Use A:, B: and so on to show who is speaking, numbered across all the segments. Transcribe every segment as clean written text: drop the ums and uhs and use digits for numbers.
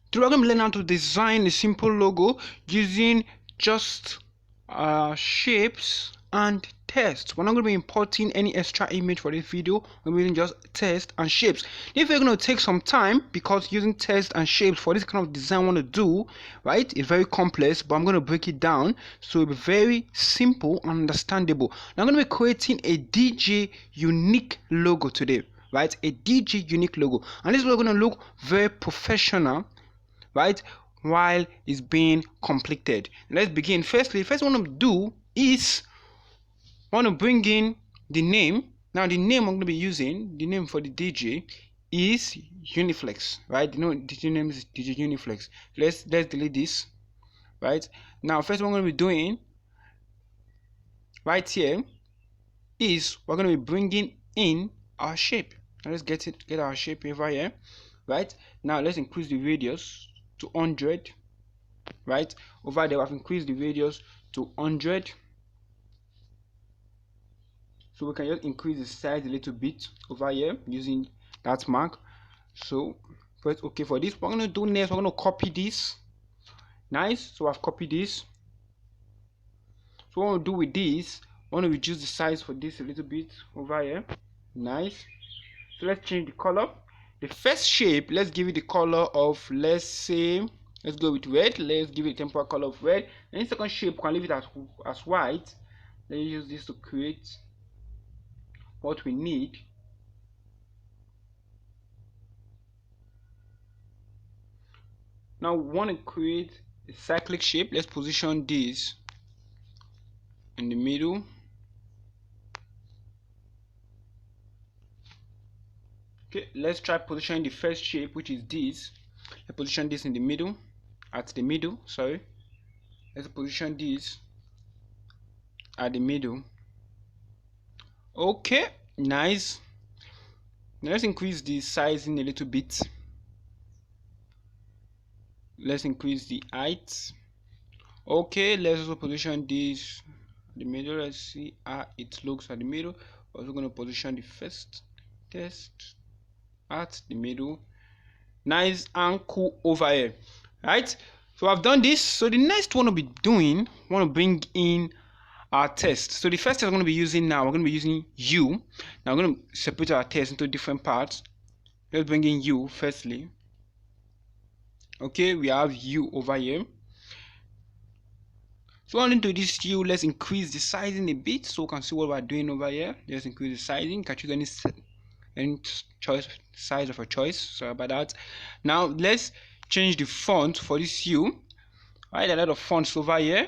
A: Today we're going to learn how to design a simple logo using just shapes and text. We're not going to be importing any extra image for this video. We're using just text and shapes. If you're going to take some time, because using text and shapes for this kind of design I want to do, right, it's very complex, but I'm going to break it down so it'll be very simple and understandable. Now I'm going to be creating a DJ unique logo today, right? A DJ unique logo, and this is going to look very professional, right, while it's being completed. Let's begin. First I want to do is I want to bring in the name. Now the name I'm going to be using, the name for the DJ is Uniflex, right? You know, DJ name is DJ Uniflex. Let's delete this, right? Now first what I'm going to be doing right here is we're going to be bringing in our shape. Now let's get our shape over here, right? Now let's increase the radius to 100, right? Over there I've increased the radius to 100, so we can just increase the size a little bit over here using that mark. So press OK for this. What we're going to do next, we're going to copy this. Nice. So I've copied this. So what we'll do with this, I want to reduce the size for this a little bit over here. Nice. So let's change the color. The first shape, let's give it the color of, let's say, let's go with red. Let's give it a temporary color of red. And the second shape, we can leave it as white. Let's use this to create what we need. Now we want to create a cyclic shape. Let's position this in the middle. Okay, let's try positioning the first shape, which is this. Let's position this in the middle, at the middle, sorry. Let's position this at the middle. Okay, nice. Now let's increase the sizing a little bit. Let's increase the height. Okay, let's also position this at the middle. Let's see how it looks at the middle. We're also going to position the first text at the middle. Nice and cool over here, right? So I've done this. So the next one we'll be doing, I want to bring in our text. So the first text I'm going to be using now, we're going to be using U. Now we're going to separate our text into different parts. Let's bring in U firstly. Okay, we have U over here. So on into this U, let's increase the sizing a bit so we can see what we're doing over here. Let's increase the sizing. You can choose any choice size of a choice. Sorry about that. Now let's change the font for this U. Right, a lot of fonts over here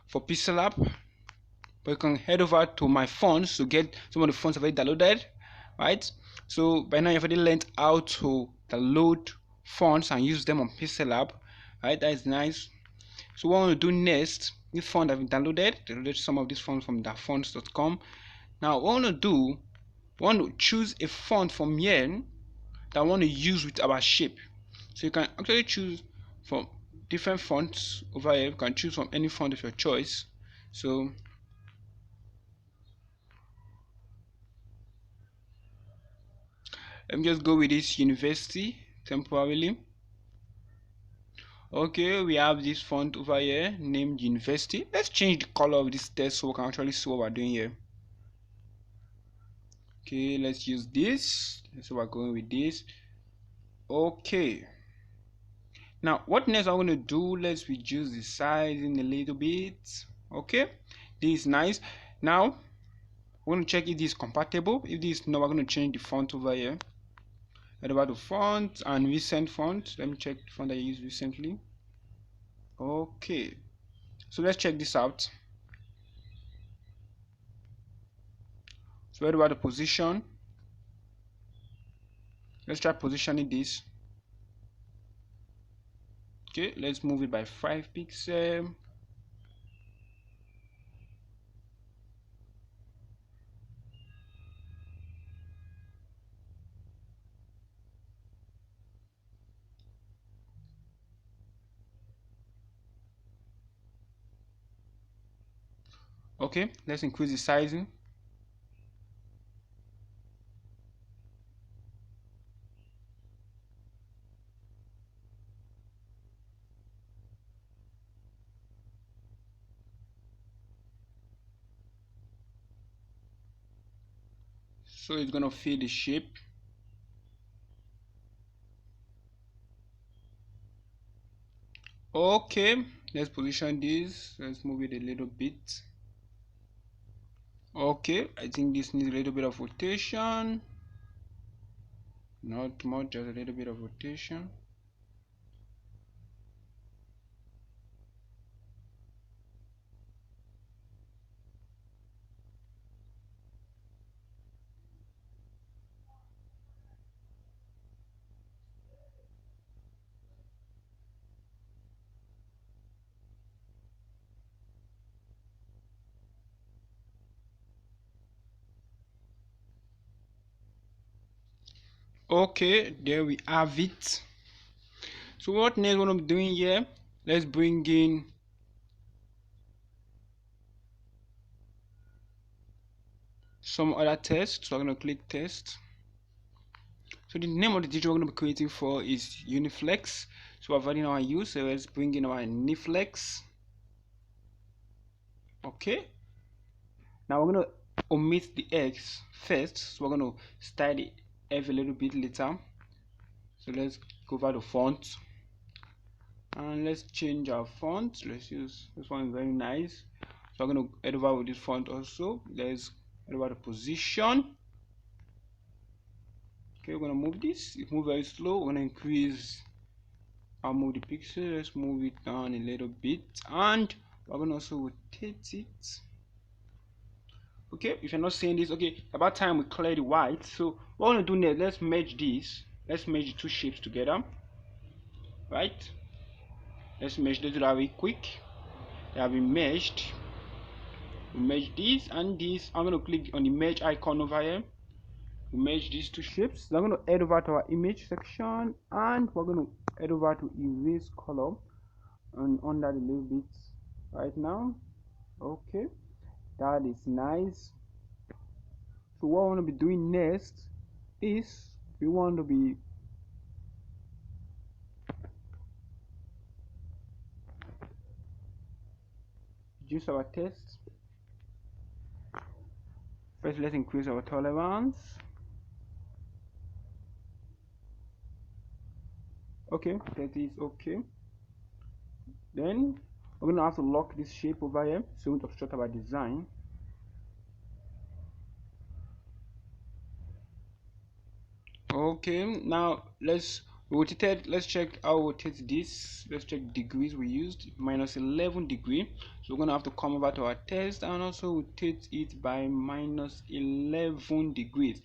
A: for Pixel App, but you can head over to my fonts to get some of the fonts already downloaded, right? So by now you've already learned how to download fonts and use them on Pixel App, right? That is nice. So what I want to do next, this font I've downloaded some of these fonts from dafonts.com. Now what I want to do, I want to choose a font from here that I want to use with our shape. So you can actually choose from different fonts over here. You can choose from any font of your choice. So let me just go with this University temporarily. Okay, we have this font over here named University. Let's change the color of this text so we can actually see what we're doing here. Okay, let's use this. So we're going with this. Okay, now what next I'm going to do, let's reduce the sizing a little bit. Okay, this is nice. Now we're going to check if this is compatible. If this is not, we're going to change the font over here. Head over to font and recent font. Let me check the font that I used recently. Okay, so let's check this out. So head over to position. Let's try positioning this. Okay, let's move it by 5 pixels. Okay, let's increase the sizing. So it's gonna fill the shape. Okay, let's position this. Let's move it a little bit. Okay, I think this needs a little bit of rotation. Not much, just a little bit of rotation. Okay, there we have it. So what next what I'm doing here, let's bring in some other tests. So I'm going to click test. So the name of the digit we're going to be creating for is uniflex. So we're adding our use, so let's bring in our uniflex. Okay, now we're going to omit the x first, so we're going to style the f a little bit later. So let's go over the font and let's change our font. Let's use this one, very nice. So I'm going to head over with this font also. Let's head over the position. Okay, we're going to move this. It moves very slow. We're going to increase. I'll move the pixel. Let's move it down a little bit, and we're going to also rotate it. Okay, if you're not seeing this, okay, about time we clear the white. So what we're going to do next, let's merge this. Let's merge the two shapes together. Right? Let's merge. Let's do that very quick. They have been merged. We merge this and this. I'm going to click on the merge icon over here. We merge these two shapes. So I'm going to head over to our image section, and we're going to head over to erase color and under the little bit right now. Okay, that is nice. So what I want to be doing next is we want to be reduce our text. First, let's increase our tolerance. Okay, that is okay. Then we're gonna have to lock this shape over here so we don't obstruct our design. Okay, now let's rotate it. Let's check how we rotate this. Let's check degrees we used, minus 11 degree. So we're gonna have to come over to our test and also rotate it by minus 11 degrees.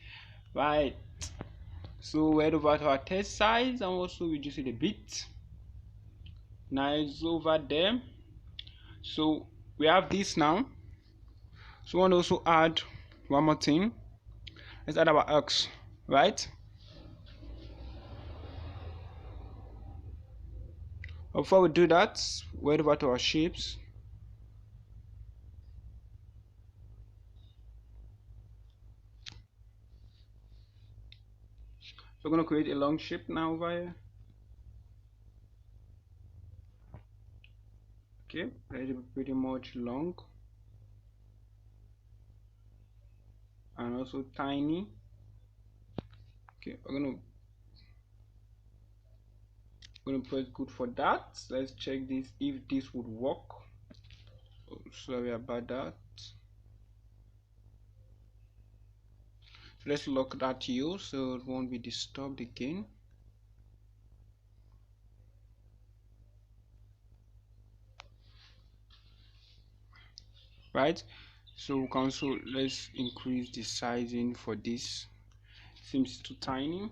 A: Right. So we head over to our test size and also reduce it a bit. Now it's over there. So we have this now. So we want to also add one more thing. Let's add our x, right? Before we do that, we head over to our shapes. So we're going to create a long shape now over here. Okay, pretty much long and also tiny. Okay, we're gonna press good for that. Let's check this if this would work. Oh, sorry about that. So let's lock that here so it won't be disturbed again. Right, so we can also let's increase the sizing for this. Seems too tiny.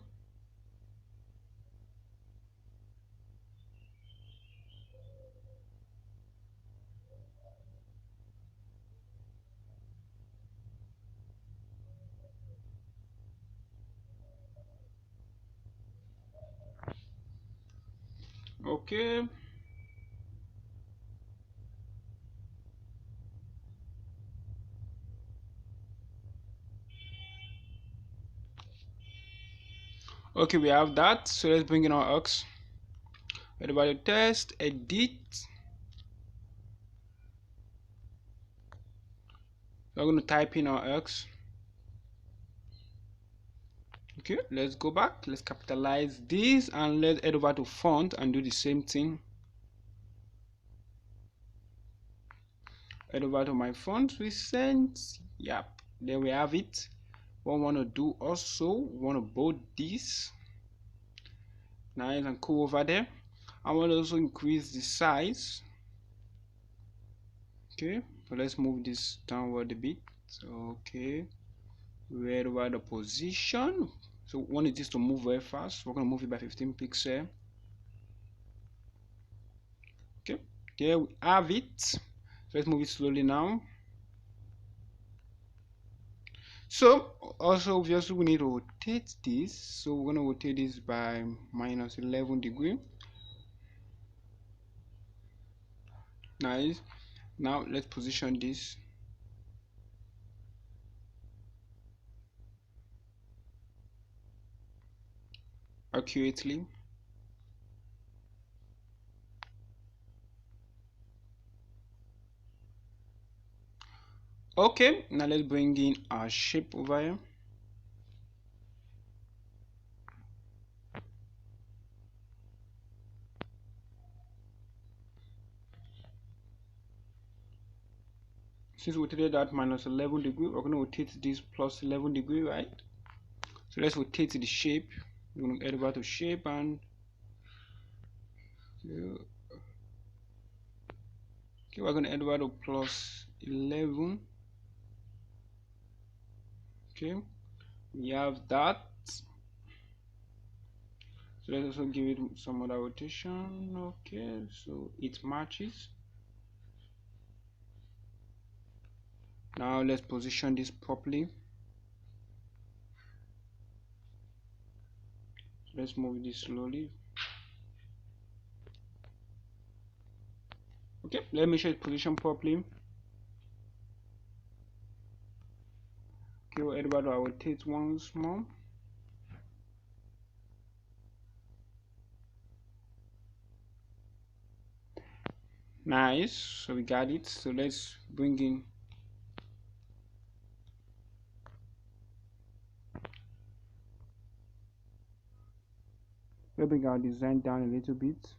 A: Okay, okay, we have that. So let's bring in our X. Head over to test, edit. We're going to type in our X. Okay, let's go back. Let's capitalize this and let's head over to font and do the same thing. Head over to my font recent. Yep, there we have it. What we want to do also, we want to bold this. Nice and cool over there. I want to also increase the size. Okay, so let's move this downward a bit. Okay, where over the position. So we want this to move very fast. We're going to move it by 15 pixels. Okay, there we have it. So let's move it slowly now. So also obviously we need to rotate this. So we're going to rotate this by minus 11 degree. Nice. Now let's position this. Accurately. Okay, now let's bring in our shape over here. Since we rotated that minus 11 degree, we're going to rotate this plus 11 degree, right? So let's rotate the shape. We're going to head over to shape and okay, we're going to head over to plus 11. Okay, we have that. So let's also give it some other rotation. Okay, so it matches. Now let's position this properly. So let's move this slowly. Okay, let me show it position properly. Okay, we'll head over to our rotate once more. Nice, so we got it. So let's bring in bring our design down a little bit.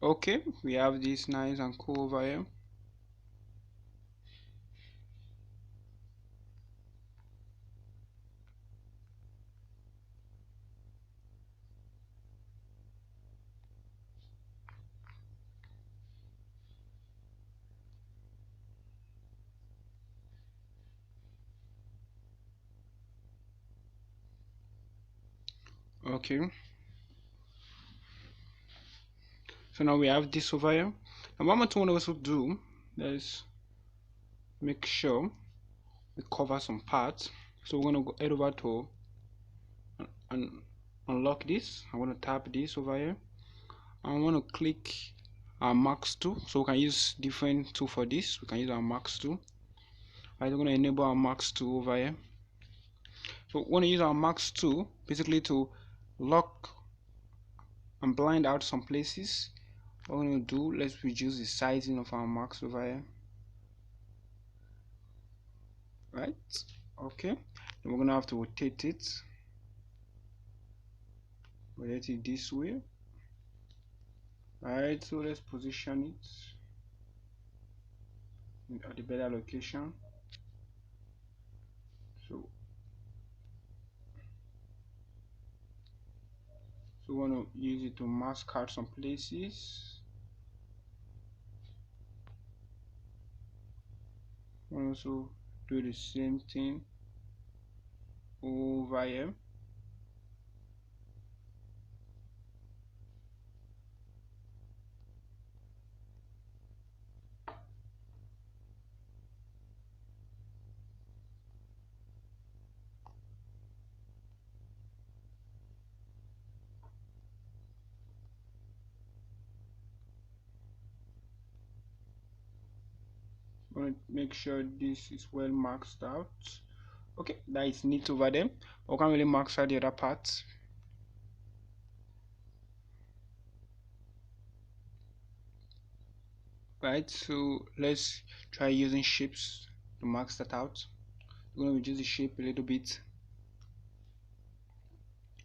A: Okay, we have this nice and cool over here. Okay, so now we have this over here. And what I want to also do is make sure we cover some parts. So we're going to go head over to and unlock this. I want to tap this over here. I want to click our max tool, so we can use different tool for this. We can use our max tool. Right, we're going to enable our max tool over here. So we want to use our max tool basically to lock and blind out some places. What we're going to do, let's reduce the sizing of our max over here. Right, okay, then we're going to have to rotate it this way. Right, so let's position it at the better location. So we want to use it to mask out some places. We also do the same thing over here. want to make sure this is well maxed out. Okay, that is neat over there. We can't really max out the other parts. Right, so let's try using shapes to max that out. We're going to reduce the shape a little bit.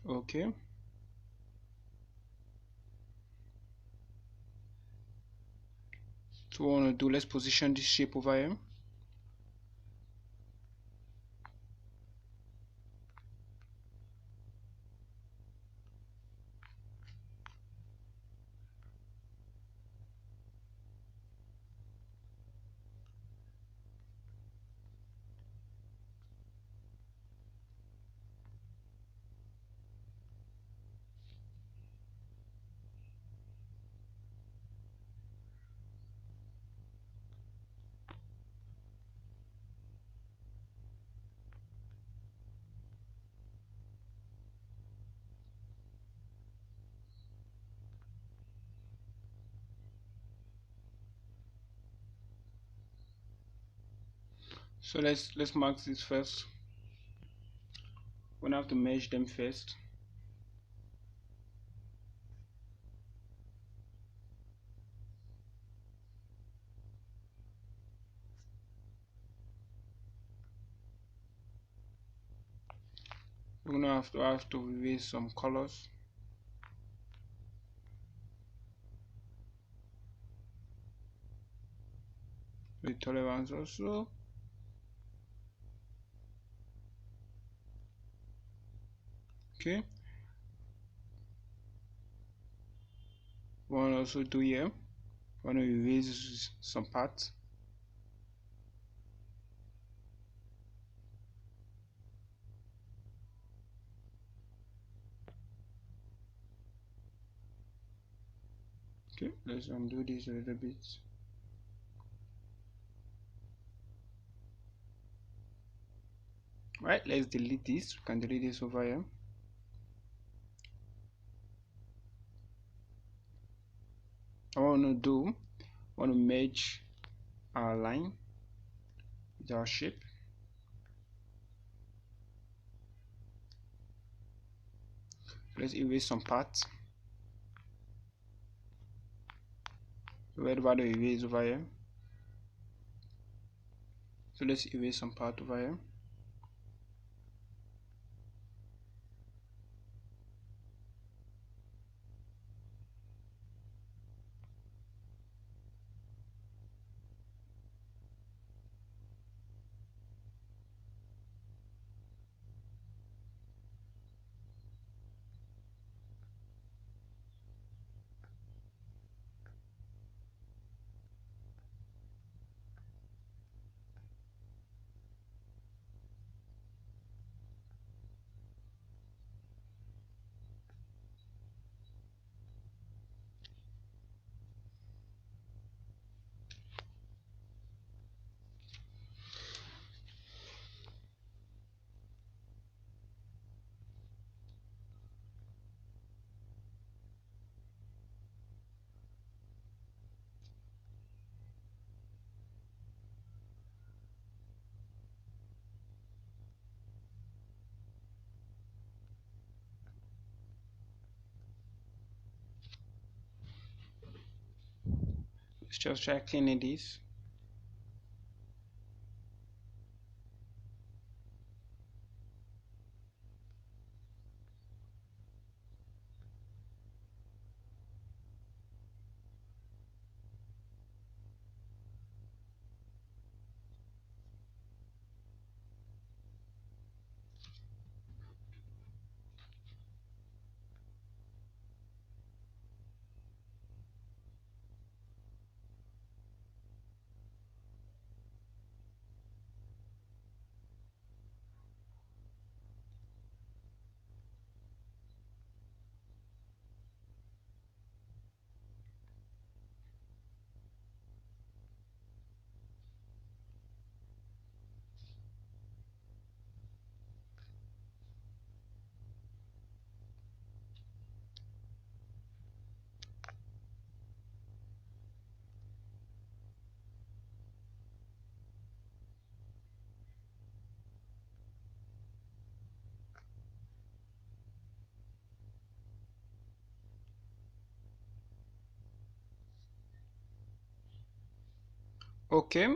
A: Okay, so what I want to do, let's position this shape over here. So let's mark this first. We're gonna have to merge them first. We're gonna have to erase some colors with tolerance also. Okay, we want to also do here. We want to erase some parts. Okay, let's undo this a little bit. Right, let's delete this. We can delete this over here. I want to merge our line with our shape. Let's erase some parts. Where about the erase over here? So let's erase some part over here. Let's just try cleaning this. Okay.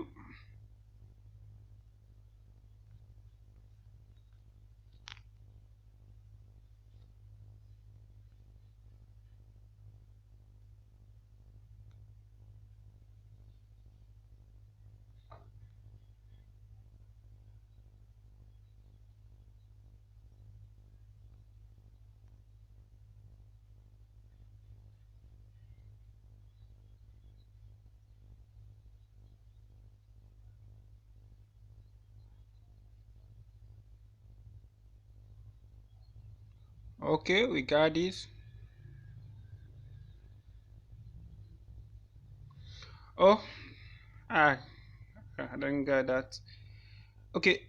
A: Okay, we got this. Oh, ah, I don't get that. Okay,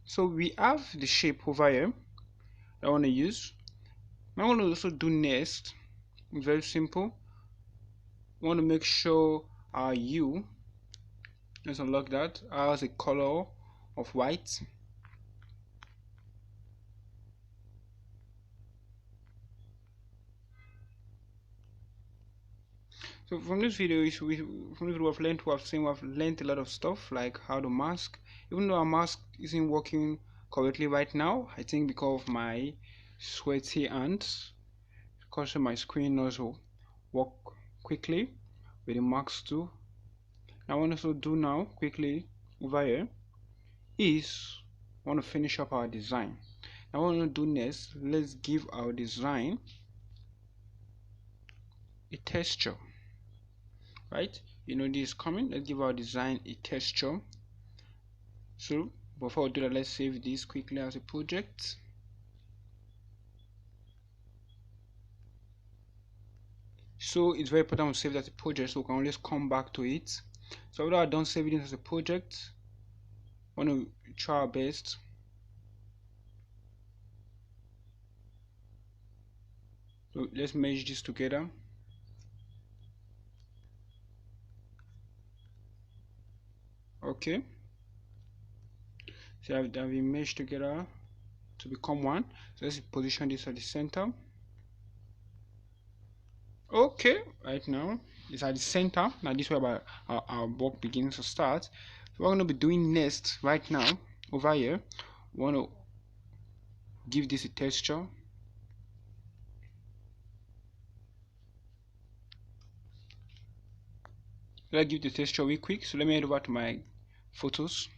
A: so we have the shape over here that I want to use. I want to also do next. Very simple. I want to make sure our U, let's unlock that, has a color of white. So from this video, from this video we have learned a lot of stuff like how to mask. Even though our mask isn't working correctly right now, I think because of my sweaty hands, because my screen also work quickly with the mask too. I want to do now quickly over here is I want to finish up our design. I want to do next. Let's give our design a texture, right? You know this is coming. Let's give our design a texture. So before we do that, let's save this quickly as a project. So it's very important to save that as a project so we can always come back to it. So although I don't save it as a project, I want to try our best. So let's merge this together. Okay. So I've been merged together to become one. So let's position this at the center. Okay, right now it's at the center. Now this is where our work begins to start. So what we're going to be doing next right now over here, we want to give this a texture. Let's give the texture real quick. So let me head over to my photos.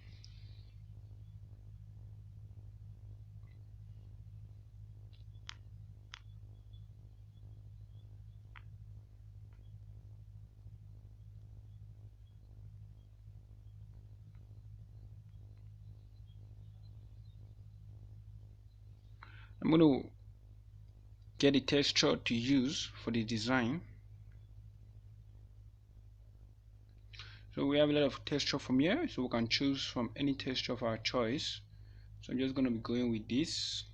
A: I'm going to get a texture to use for the design. So we have a lot of texture from here, so we can choose from any texture of our choice. So I'm just going to be going with this.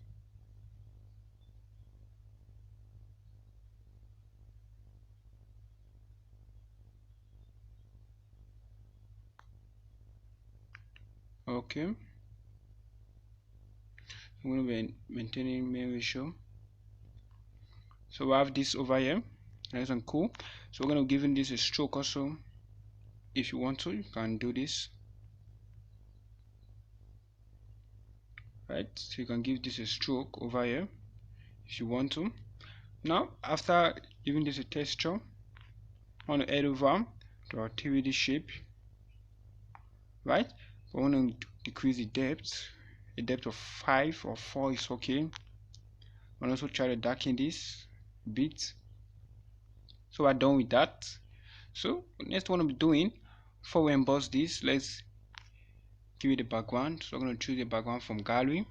A: Okay, I'm going to be maintaining main ratio. So we have this over here, nice and cool. So we're going to give this a stroke also. If you want to, you can do this, right? So you can give this a stroke over here if you want to. Now after giving this a texture, I want to head over to our 3D shape, right? I want to decrease the depth. A depth of 5 or 4 is okay. I also try to darken this a bit. So we're done with that. So next one I'll be doing, before we emboss this, let's give it a background. So I'm going to choose a background from gallery.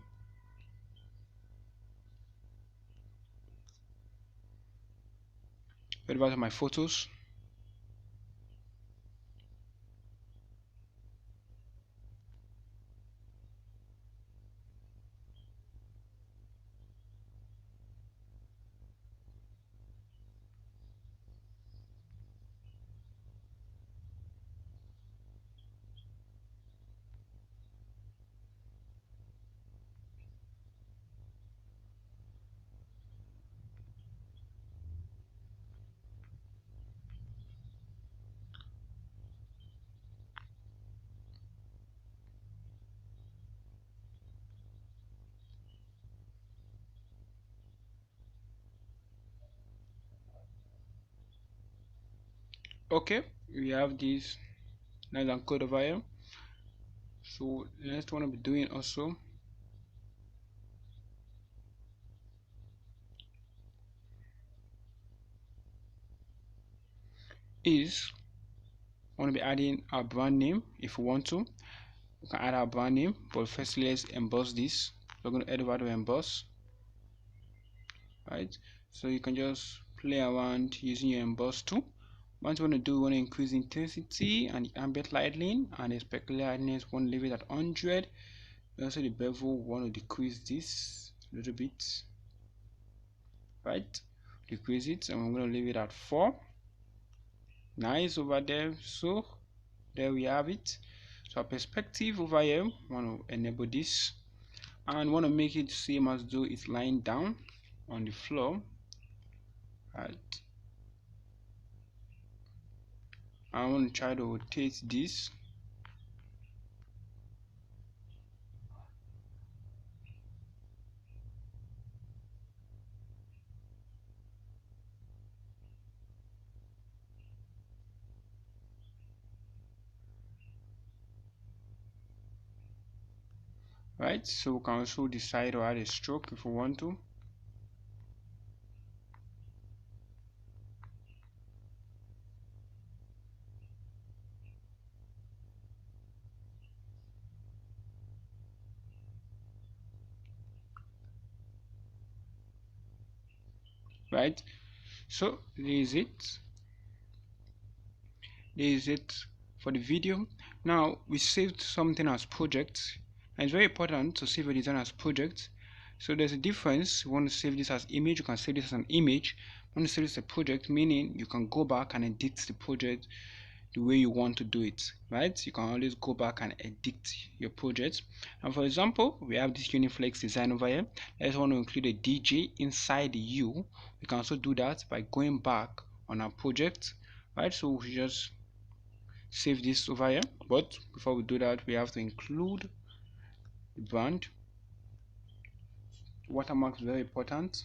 A: Go back to my photos. Okay, we have this nice and code over here. So the next one I'll be doing also is I want to be adding our brand name. If we want to, we can add our brand name, but firstly let's emboss this. We're going to head over to emboss, right? So you can just play around using your emboss tool. What you want to do, you want to increase intensity and the ambient lighting, and the specular lightness, want to leave it at 100. Also the bevel, want to decrease this a little bit, right? Decrease it, and I'm going to leave it at 4. Nice over there. So there we have it. So our perspective over here, want to enable this and want to make it same as though it's lying down on the floor, right? I want to try to rotate this, right? So we can also decide to add a stroke if we want to. Right, so this is it for the video. Now we saved something as project, and it's very important to save a design as project. So there's a difference. You want to save this as image, you can save this as an image. You want to save this as a project, meaning you can go back and edit the project the way you want to do it, right? You can always go back and edit your project. And for example, we have this Uniflex design over here. Let's want to include a DJ inside the U. We can also do that by going back on our project, right? So we just save this over here, but before we do that, we have to include the brand. Watermark is very important.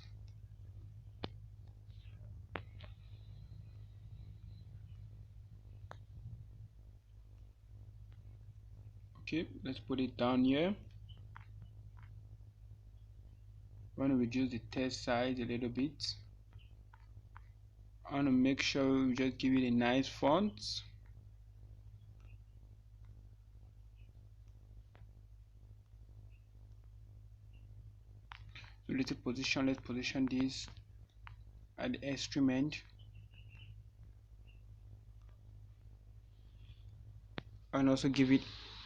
A: Okay, let's put it down here. I want to reduce the text size a little bit. I want to make sure we just give it a nice font. So let's position this at the extreme end, and also give it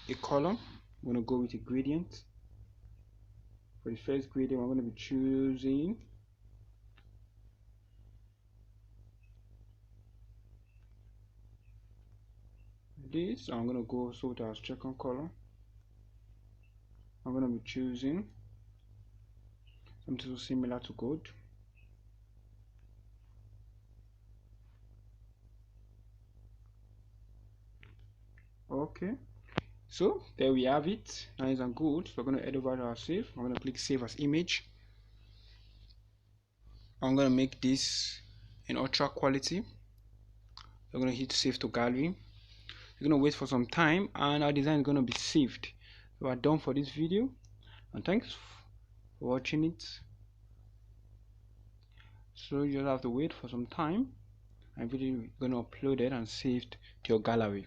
A: a color. I'm going to go with a gradient. For the first gradient, I'm going to be choosing this. I'm going to go also with our second color. I'm going to be choosing something similar to gold. Okay, so there we have it, nice and good. So we're going to head over to our save. I'm going to click save as image. I'm going to make this in ultra quality. We're going to hit save to gallery. We're going to wait for some time, and our design is going to be saved. So we're done for this video, and thanks for watching it. So you just have to wait for some time, and video is going to upload it and saved to your gallery.